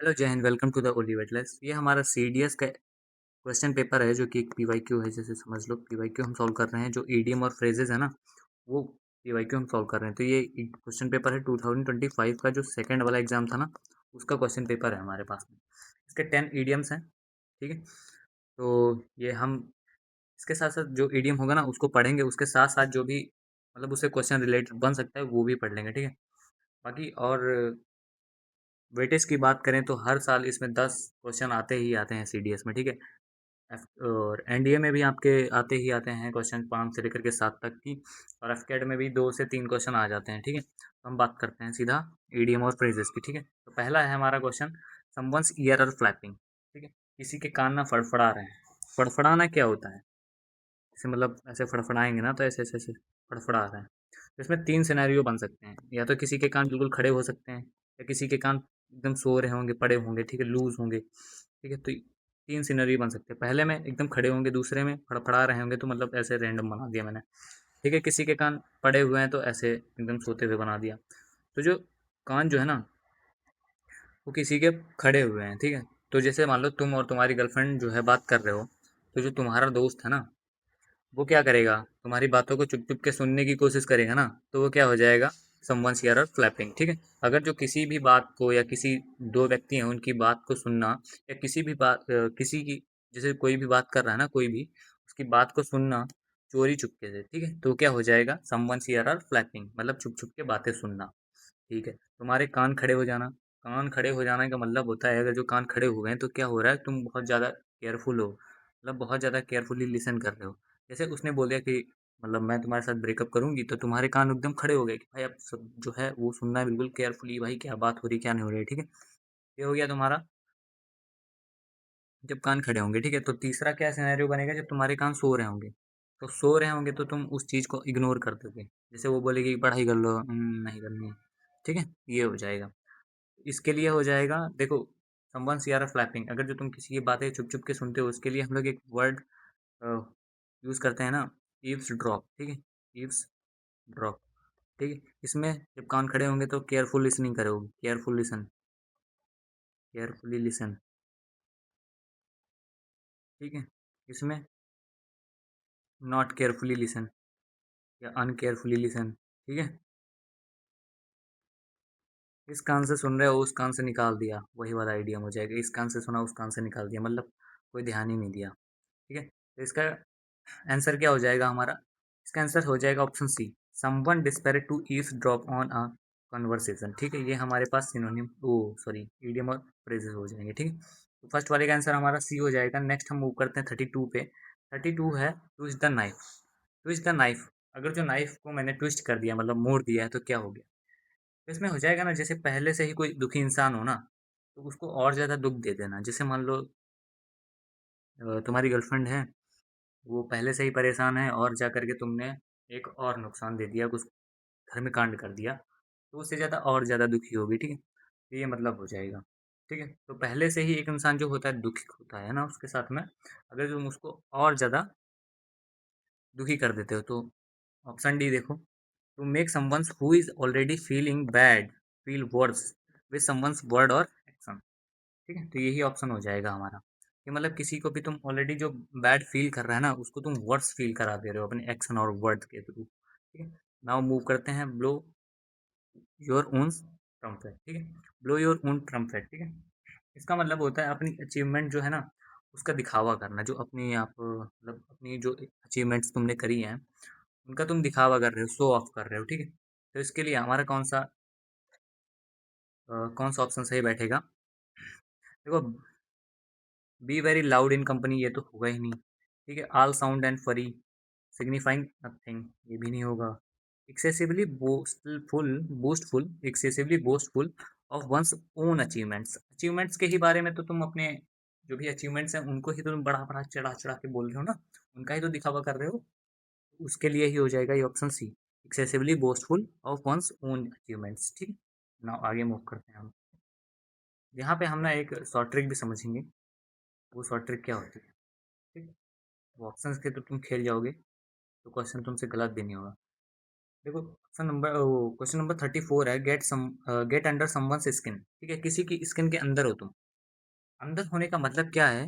Hello Jai Hind, welcome to the only weightless. ये हमारा CDS का क्वेश्चन पेपर है जो कि एक पीवाईक्यू है। जैसे समझ लो पीवाईक्यू हम सॉल्व कर रहे हैं। जो ईडीएम और फ्रेजेस है ना, वो पीवाईक्यू हम सॉल्व कर रहे हैं। तो ये क्वेश्चन पेपर है 2025 का, जो सेकंड वाला एग्जाम था ना, उसका क्वेश्चन पेपर है हमारे पास में। इसके 10 ईडीएम्स हैं, ठीक है। तो ये हम इसके साथ साथ जो ईडीएम होगा ना उसको पढ़ेंगे, उसके साथ साथ जो भी मतलब उससे क्वेश्चन रिलेटेड बन सकता है वो भी पढ़ लेंगे, ठीक है। बाकी और वेटेज की बात करें तो हर साल इसमें 10 क्वेश्चन आते ही आते हैं सीडीएस में, ठीक है। और एनडीए में भी आपके आते ही आते हैं क्वेश्चन 5 से लेकर के 7 तक की। और एफकेट में भी 2 से 3 क्वेश्चन आ जाते हैं, ठीक है। तो हम बात करते हैं सीधा ईडीएम और फ्रेजेस की, ठीक है। तो पहला है हमारा question, someone's ear are flapping, ठीक है। किसी के कान ना फड़फड़ा रहे हैं। फड़फड़ाना क्या होता है? जैसे मतलब ऐसे फड़फड़ाएंगे ना तो ऐसे ऐसे ऐसे फड़फड़ा रहे हैं। तो इसमें 3 सिनेरियो बन सकते हैं। या तो किसी के कान बिल्कुल खड़े हो सकते हैं, या किसी के कान एकदम सो रहे होंगे, पड़े होंगे, ठीक है, लूज होंगे, ठीक है। तो 3 सिनेरियो बन सकते हैं। पहले में एकदम खड़े होंगे, दूसरे में फड़फड़ा रहे होंगे, तो मतलब ऐसे रैंडम बना दिया मैंने, ठीक है। किसी के कान पड़े हुए हैं तो ऐसे एकदम सोते हुए बना दिया। तो जो कान जो है ना, वो किसी के खड़े हुए हैं, ठीक है। तो जैसे मान लो तुम और तुम्हारी गर्लफ्रेंड जो है बात कर रहे हो, तो जो तुम्हारा दोस्त है ना, वो क्या करेगा, तुम्हारी बातों को चुप चुप के सुनने की कोशिश करेगा ना, तो वो क्या हो जाएगा, समवंस ईयर और फ्लैपिंग, ठीक है। अगर जो किसी भी बात को, या किसी दो व्यक्ति हैं उनकी बात को सुनना, या किसी भी बात किसी की, जैसे कोई भी बात कर रहा है ना, कोई भी उसकी बात को सुनना चोरी चुपके से, ठीक है, तो क्या हो जाएगा, समवंस ईयर और फ्लैपिंग, मतलब छुप छुप के बातें सुनना, ठीक है। तुम्हारे कान खड़े हो जाना, कान खड़े हो जाने का मतलब होता है, अगर जो कान खड़े हो गए हैं तो क्या हो रहा है, तुम बहुत ज़्यादा केयरफुल हो, मतलब बहुत ज़्यादा केयरफुली लिसन कर रहे हो। जैसे उसने बोल दिया कि मतलब मैं तुम्हारे साथ ब्रेकअप करूंगी, तो तुम्हारे कान एकदम खड़े हो गए कि भाई अब सब जो है वो सुनना है बिल्कुल केयरफुली, भाई क्या बात हो रही है क्या नहीं हो रही है, ठीक है। ये हो गया तुम्हारा जब कान खड़े होंगे, ठीक है। तो तीसरा क्या सिनेरियो बनेगा, जब तुम्हारे कान सो रहे होंगे। तो सो रहे होंगे तो तुम उस चीज़ को इग्नोर कर दोगे। जैसे वो बोलेगी पढ़ाई कर लो, नहीं करनी है, ठीक है, ये हो जाएगा। इसके लिए हो जाएगा, देखो, समवन सी आर फ्लैपिंग, अगर जो तुम किसी की बातें चुप चुप के सुनते हो, उसके लिए हम लोग एक वर्ड यूज़ करते हैं ना, ईव्स ड्रॉप, ठीक है। ईव्स ड्रॉप, ठीक है। इसमें जब कान खड़े होंगे तो केयरफुल लिसनिंग करोगे, केयरफुल लिसन, केयरफुली लिसन, ठीक है। इसमें नॉट केयरफुली लिसन, या अनकेयरफुली लिसन, ठीक है। इस कान से सुन रहे हो, उस कान से निकाल दिया, वही वाला आइडिया हो जाएगा। इस कान से सुना, उस कान से निकाल दिया, मतलब कोई ध्यान ही नहीं दिया, ठीक है। तो इसका आंसर क्या हो जाएगा हमारा, इसका आंसर हो जाएगा option C, someone desperate to eavesdrop on a conversation, ठीक है। ये हमारे पास सिनोनिम, ओ सॉरी, इडियम और फ्रेजेस हो जाएंगे, ठीक है। तो फर्स्ट वाले का आंसर हमारा सी हो जाएगा। नेक्स्ट हम मूव करते हैं 32 पे। 32 है, twist the knife. Twist the knife, अगर जो नाइफ को मैंने ट्विस्ट कर दिया, मतलब मोड़ दिया है, तो क्या हो गया। तो इसमें हो जाएगा ना, जैसे पहले से ही कोई दुखी इंसान हो ना, तो उसको और ज़्यादा दुख दे देना। जैसे मान लो तुम्हारी गर्लफ्रेंड है, वो पहले से ही परेशान है, और जा करके तुमने एक और नुकसान दे दिया, कुछ घर में कांड कर दिया, तो उससे ज़्यादा और ज़्यादा दुखी होगी, ठीक है। तो ये मतलब हो जाएगा, ठीक है। तो पहले से ही एक इंसान जो होता है दुखी होता है ना, उसके साथ में अगर तुम उसको और ज़्यादा दुखी कर देते हो, तो ऑप्शन डी देखो, to make someone who is already feeling bad feel worse with someone's word और एक्शन, ठीक है। तो यही ऑप्शन हो जाएगा हमारा, कि मतलब किसी को भी तुम ऑलरेडी जो बैड फील कर रहा है ना, उसको तुम वर्स फील करा दे रहे हो अपने एक्शन और वर्ड के थ्रू, ठीक है। नाउ मूव करते हैं, ब्लो योर ओन ट्रम्पेट, ठीक है। ब्लो योर ओन ट्रम्पेट, ठीक है। इसका मतलब होता है अपनी अचीवमेंट जो है ना, उसका दिखावा करना। जो अपनी आप मतलब अपनी जो अचीवमेंट्स तुमने करी हैं, उनका तुम दिखावा कर रहे हो, शो ऑफ कर रहे हो, ठीक है। तो इसके लिए हमारा कौन सा ऑप्शन सही बैठेगा, देखो, be very loud in company, ये तो होगा ही नहीं, ठीक है। ऑल साउंड एंड फरी सिग्निफाइंग नथिंग, ये भी नहीं होगा। Excessively boastful excessively boastful of one's own achievements, achievements के ही बारे में तो तुम अपने जो भी अचीवमेंट्स हैं उनको ही तुम बड़ा बड़ा चढ़ा चढ़ा के बोल रहे हो ना, उनका ही तो दिखावा कर रहे हो। उसके लिए ही हो जाएगा ये option C, excessively boastful of one's own achievements, ठीक है। ना आगे मूव करते हैं हम। यहाँ पे हम ना एक शॉर्ट ट्रिक भी समझेंगे। वो शॉर्ट ट्रिक क्या होती है, ठीक है। वो ऑप्शंस के तो तुम खेल जाओगे, तो क्वेश्चन तुमसे गलत भी नहीं होगा। देखो ऑप्शन नंबर क्वेश्चन नंबर 34 है, गेट अंडर समवन्स स्किन। ठीक है, किसी की स्किन के अंदर हो तुम। अंदर होने का मतलब क्या है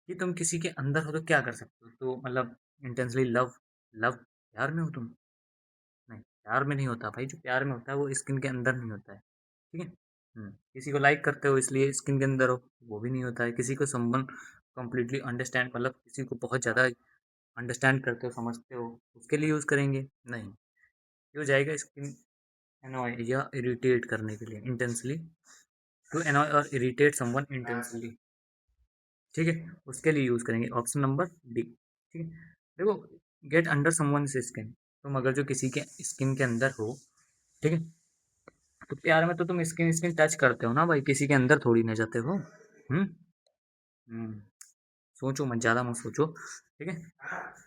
कि तुम किसी के अंदर हो तो क्या कर सकते हो, तो मतलब इंटेंसली लव, लव प्यार में हो तुम। नहीं, प्यार में नहीं होता भाई, जो प्यार में होता है वो स्किन के अंदर नहीं होता है। ठीक है। किसी को लाइक करते हो इसलिए स्किन के अंदर हो, वो भी नहीं होता है। किसी को समवन कम्प्लीटली अंडरस्टैंड, मतलब किसी को बहुत ज़्यादा अंडरस्टैंड करते हो, समझते हो, उसके लिए यूज़ करेंगे नहीं। ये हो जाएगा स्किन एनॉय या इरिटेट करने के लिए, इंटेंसली टू एनॉय और इरिटेट समवन इंटेंसली। ठीक है, उसके लिए यूज़ करेंगे ऑप्शन नंबर डी। ठीक है। देखो, गेट अंडर समवन स्किन, तुम अगर जो किसी के स्किन के अंदर हो, ठीक है, तो प्यार में तो तुम स्किन स्किन टच करते हो ना भाई, किसी के अंदर थोड़ी ना जाते हो। हम्म हम्म सोचो मत, ज़्यादा मत सोचो। ठीक है,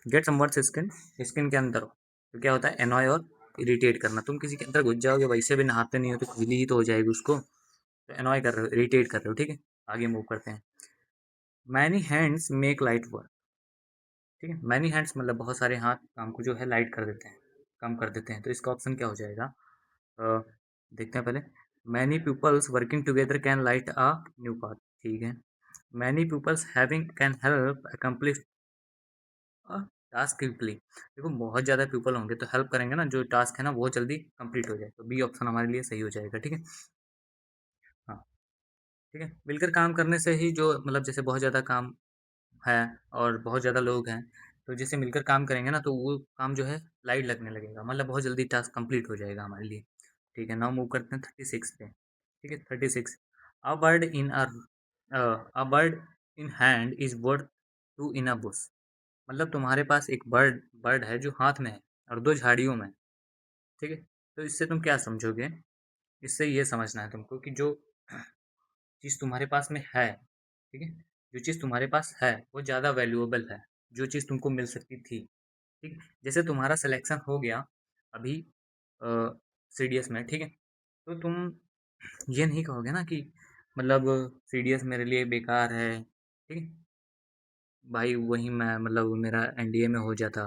गेट समवन स्किन, स्किन के अंदर हो तो क्या होता है, एनॉय और इरिटेट करना। तुम किसी के अंदर घुस जाओगे, वैसे भी नहाते नहीं हो तो खुजली ही तो हो जाएगी उसको, तो एनॉय कर रहे हो, इरिटेट कर रहे हो। ठीक है, आगे मूव करते हैं। Many hands make light work. ठीक है, मैनी हैंड्स मतलब बहुत सारे हाथ काम को जो है लाइट कर देते हैं, कम कर देते हैं, तो इसका ऑप्शन क्या हो जाएगा? अ, देखते हैं पहले। Many peoples working together can light a new path. ठीक है, many peoples having can help accomplish a task quickly. देखो, बहुत ज़्यादा पीपल होंगे तो हेल्प करेंगे ना, जो टास्क है ना बहुत जल्दी कंप्लीट हो जाए, तो बी ऑप्शन हमारे लिए सही हो जाएगा। ठीक है। हाँ, ठीक है, मिलकर काम करने से ही जो मतलब जैसे बहुत ज़्यादा काम है और बहुत ज़्यादा लोग हैं, तो जैसे मिलकर काम करेंगे ना तो वो काम जो है लाइट लगने लगेगा, मतलब बहुत जल्दी टास्क कंप्लीट हो जाएगा हमारे लिए। ठीक है, नाउ मूव करते हैं 36 पे। ठीक है, 36। A bird in a bird in hand is worth two in a bush. मतलब तुम्हारे पास एक बर्ड बर्ड है जो हाथ में है और दो झाड़ियों में। ठीक है, तो इससे तुम क्या समझोगे? इससे ये समझना है तुमको कि जो चीज़ तुम्हारे पास में है, ठीक है, जो चीज़ तुम्हारे पास है वो ज़्यादा वैल्यूएबल है, जो चीज़ तुमको मिल सकती थी। ठीक, जैसे तुम्हारा सिलेक्शन हो गया अभी सीडीएस में, ठीक है, तो तुम ये नहीं कहोगे ना कि मतलब सीडीएस मेरे लिए बेकार है। ठीक है भाई, वही मैं मतलब मेरा एनडीए में हो जाता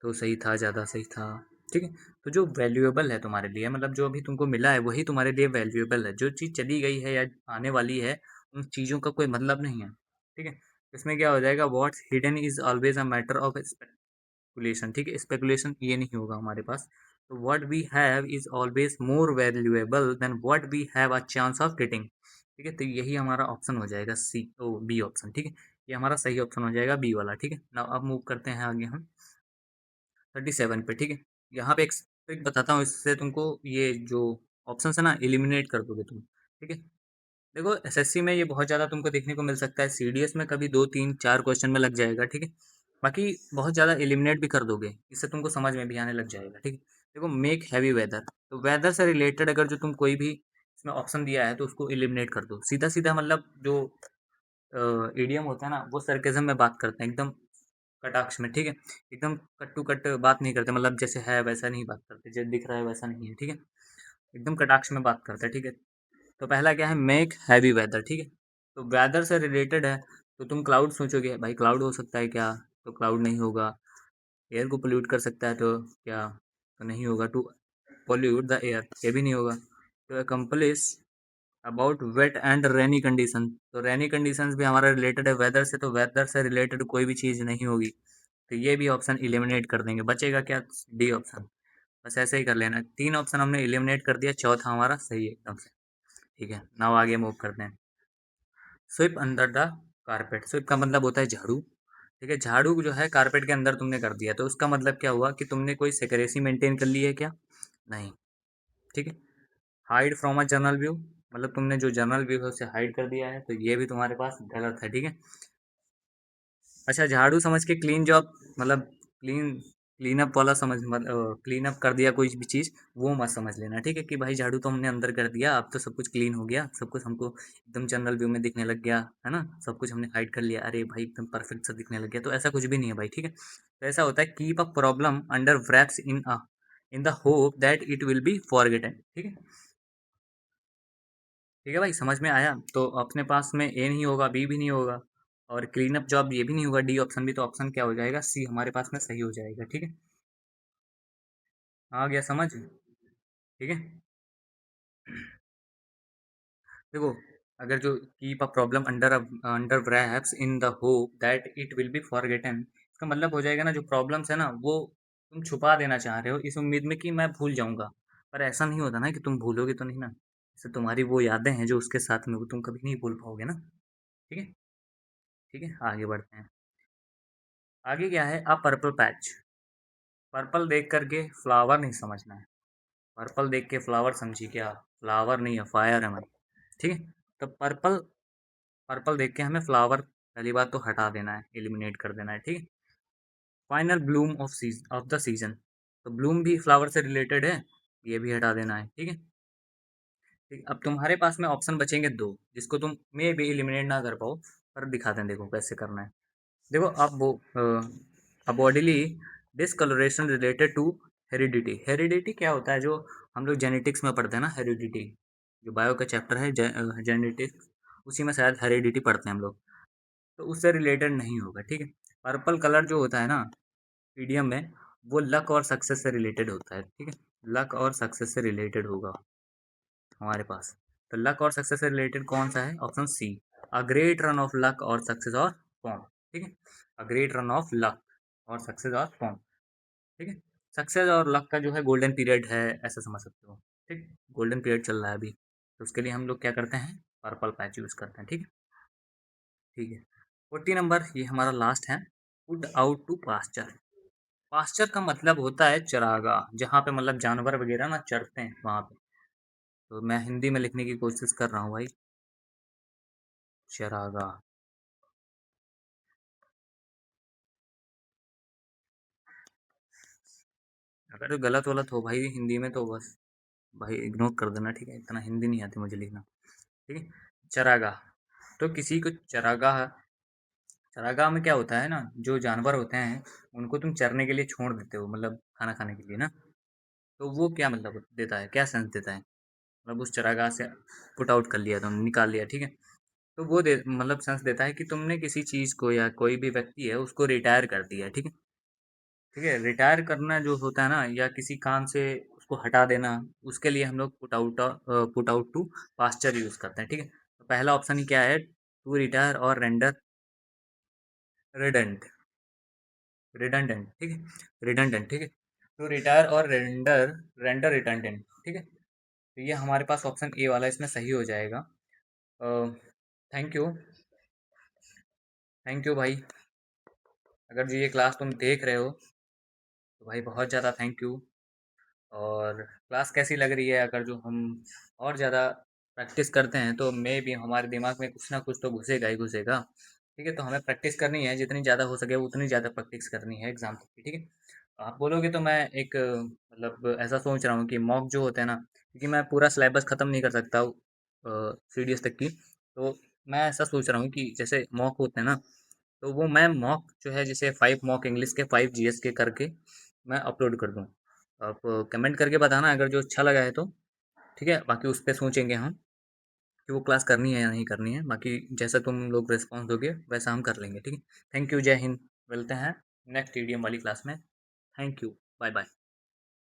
तो सही था, ज़्यादा सही था। ठीक है, तो जो वैल्यूएबल है तुम्हारे लिए, मतलब जो अभी तुमको मिला है वही तुम्हारे लिए वैल्यूएबल है। जो चीज़ चली गई है या आने वाली है, उन चीज़ों का कोई मतलब नहीं है। ठीक है, इसमें क्या हो जाएगा, what's hidden is always a matter of speculation. ठीक है, स्पेकुलेशन ये नहीं होगा हमारे पास। तो what we have is always more valuable than what we have a chance of getting. ठीक है, तो यही हमारा ऑप्शन हो जाएगा सी ओ बी ऑप्शन। ठीक है, ये हमारा सही ऑप्शन हो जाएगा बी वाला। ठीक है, ना अब मूव करते हैं आगे हम 37 पे। ठीक है, यहाँ पे एक ट्रिक बताता हूँ, इससे तुमको ये जो ऑप्शन है ना एलिमिनेट कर दोगे तुम। ठीक है, देखो एसएससी में ये बहुत ज़्यादा तुमको देखने को मिल सकता है, सीडीएस में कभी 2 3 4 क्वेश्चन में लग जाएगा। ठीक है, बाकी बहुत ज़्यादा एलिमिनेट भी कर दोगे, इससे तुमको समझ में भी आने लग जाएगा। ठीक है, देखो मेक हैवी वेदर, तो वेदर से रिलेटेड अगर जो तुम कोई भी इसमें ऑप्शन दिया है तो उसको एलिमिनेट कर दो सीधा सीधा। मतलब जो ईडीएम होता है ना वो सरकेज़म में बात करते हैं, एकदम कटाक्ष में। ठीक है, एकदम कट टू कट बात नहीं करते, मतलब जैसे है वैसा नहीं बात करते, जैसे दिख रहा है वैसा नहीं है। ठीक है, एकदम कटाक्ष में बात करते हैं। ठीक है, तो पहला क्या है, मेक हैवी वेदर। ठीक है, तो वेदर से रिलेटेड है, तो तुम क्लाउड सोचोगे, भाई क्लाउड हो सकता है क्या? तो क्लाउड नहीं होगा। एयर को पोल्यूट कर सकता है तो क्या? तो नहीं होगा। टू पोल्यूट द एयर, ये भी नहीं होगा। तो accomplish about wait and rainy condition, तो रेनी कंडीशंस भी हमारा रिलेटेड है वेदर से, तो वेदर से रिलेटेड कोई भी चीज़ नहीं होगी, तो ये भी ऑप्शन एलिमिनेट कर देंगे। बचेगा क्या? D option. बस ऐसे ही कर लेना, 3 ऑप्शन हमने एलिमिनेट कर दिया, चौथा हमारा सही है एकदम से। ठीक है, नाउ आगे मूव करते हैं। Sweep under the carpet, sweep का मतलब होता है झाड़ू। ठीक है, झाड़ू जो है कारपेट के अंदर तुमने कर दिया, तो उसका मतलब क्या हुआ कि तुमने कोई सेक्रेसी मेंटेन कर ली है क्या? नहीं। ठीक है, hide from a journal view, मतलब तुमने जो जर्नल व्यू है उसे हाइड कर दिया है, तो ये भी तुम्हारे पास गलत है। ठीक है, अच्छा, झाड़ू समझ के क्लीन जॉब, मतलब क्लीन क्लीन अप वाला समझ, मतलब क्लीन अप कर दिया कोई भी चीज़, वो मत समझ लेना। ठीक है, कि भाई झाड़ू तो हमने अंदर कर दिया, अब तो सब कुछ क्लीन हो गया, सब कुछ हमको एकदम जनरल व्यू में दिखने लग गया है ना, सब कुछ हमने हाइड कर लिया, अरे भाई एकदम परफेक्ट सा दिखने लग गया, तो ऐसा कुछ भी नहीं है भाई। ठीक है, तो ऐसा होता है, keep a problem under wraps in the hope that it will be forgotten. ठीक है, ठीक है भाई, समझ में आया? तो अपने पास में ए नहीं होगा, बी भी नहीं होगा, और क्लीन अप जॉब ये भी नहीं होगा, डी ऑप्शन भी, तो ऑप्शन क्या हो जाएगा? सी हमारे पास में सही हो जाएगा। ठीक है, आ गया समझ? ठीक है। देखो, अगर जो keep a problem under under wraps in the hope that it will be forgotten, इसका मतलब हो जाएगा ना, जो प्रॉब्लम्स है ना वो तुम छुपा देना चाह रहे हो इस उम्मीद में कि मैं भूल जाऊंगा। पर ऐसा नहीं होता ना कि तुम भूलोगे तो नहीं ना। जैसे तुम्हारी वो यादें हैं जो उसके साथ में, वो तुम कभी नहीं भूल पाओगे ना। ठीक है। ठीक है, आगे बढ़ते हैं। आगे क्या है? अ पर्पल पैच। पर्पल देख करके फ्लावर नहीं समझना है। पर्पल देख के फ्लावर समझी क्या? फ्लावर नहीं है, फायर है भाई। ठीक है। तो पर्पल, पर्पल देख के हमें फ्लावर पहली बात तो हटा देना है, एलिमिनेट कर देना है। ठीक है। Final Bloom of the season, तो ब्लूम भी फ्लावर से रिलेटेड है, ये भी हटा देना है। ठीक है। ठीक, अब तुम्हारे पास में ऑप्शन बचेंगे दो, जिसको तुम मे भी एलिमिनेट ना कर पाओ, पर दिखाते हैं देखो कैसे करना है। देखो, अब वो bodily discoloration related to heredity. Heredity क्या होता है? जो हम लोग जेनेटिक्स में पढ़ते हैं ना, हेरिडिटी, जो बायो का चैप्टर है जेनेटिक्स, उसी में शायद हेरिडिटी पढ़ते हैं हम लोग। तो उससे रिलेटेड नहीं होगा। ठीक है। पर्पल कलर जो होता है ना पीडीएम में, वो लक और सक्सेस से रिलेटेड होता है। ठीक है। लक और सक्सेस से रिलेटेड होगा हमारे पास। तो लक और सक्सेस से रिलेटेड कौन सा है? Option C, a great run of luck और सक्सेस और फॉर्म। ठीक है। A great run of luck और सक्सेस और फॉर्म। ठीक है। सक्सेस और लक का जो है गोल्डन पीरियड है, ऐसा समझ सकते हो। ठीक। गोल्डन पीरियड चल रहा है अभी, तो उसके लिए हम लोग क्या करते हैं? पर्पल पैच यूज करते हैं। ठीक है। ठीक है। 40 नंबर, ये हमारा लास्ट है। Put out to pasture. Pasture का मतलब होता है चरागाह, जहाँ पे मतलब जानवर वगैरह ना चरते हैं वहाँ पे। तो मैं हिंदी में लिखने की कोशिश कर रहा हूँ भाई। चरागाह। अगर जो गलत वलत हो भाई हिंदी में तो बस भाई इग्नोर कर देना। ठीक है, इतना हिंदी नहीं आती मुझे लिखना। ठीक है। चरागाह, तो किसी को चरागाह, चरागाह में क्या होता है ना, जो जानवर होते हैं उनको तुम चरने के लिए छोड़ देते हो, मतलब खाना खाने के लिए ना। तो वो क्या मतलब देता है, क्या सेंस देता है? मतलब उस चरागाह से पुट आउट कर लिया, तुमने निकाल लिया। ठीक है। तो वो दे मतलब सेंस देता है कि तुमने किसी चीज को या कोई भी व्यक्ति है उसको रिटायर कर दिया है। ठीक है। ठीक है। रिटायर करना जो होता है ना, या किसी काम से उसको हटा देना, उसके लिए हम लोग put out to pasture use करते हैं। ठीक है। तो पहला ऑप्शन ही क्या है? टू रिटायर और रेंडर रिडेंट, रिडंडेंट। ठीक है। रिडंडेंट। ठीक है। टू रिटायर और रेंडर, रेंडर रिडंडेंट। ठीक है। तो ये हमारे पास ऑप्शन ए वाला इसमें सही हो जाएगा। थैंक यू, थैंक यू भाई। अगर जो ये क्लास तुम देख रहे हो तो भाई बहुत ज़्यादा थैंक यू। और क्लास कैसी लग रही है? अगर जो हम और ज़्यादा प्रैक्टिस करते हैं तो मे भी हमारे दिमाग में कुछ ना कुछ तो घुसेगा ही घुसेगा। ठीक है। तो हमें प्रैक्टिस करनी है, जितनी ज़्यादा हो सके उतनी ज़्यादा प्रैक्टिस करनी है एग्ज़ाम तक की। ठीक है। आप बोलोगे तो मैं एक मतलब ऐसा सोच रहा हूँ कि मॉक जो होते हैं ना, क्योंकि मैं पूरा सिलेबस ख़त्म नहीं कर सकता सीडीएस तक की। तो मैं ऐसा सोच रहा हूँ कि जैसे मॉक होते हैं ना, तो वो मैं मॉक जो है जैसे 5 मॉक इंग्लिश के, 5 जीएस के करके मैं अपलोड कर दूँ। आप कमेंट करके बताना अगर जो अच्छा लगा है तो। ठीक है। बाकी उस पे सोचेंगे हम कि वो क्लास करनी है या नहीं करनी है। बाकी जैसा तुम लोग रिस्पॉन्स दोगे वैसा हम कर लेंगे। ठीक है। थैंक यू, जय हिंद। मिलते हैं नेक्स्ट टीडीएम वाली क्लास में। Thank you. Bye bye.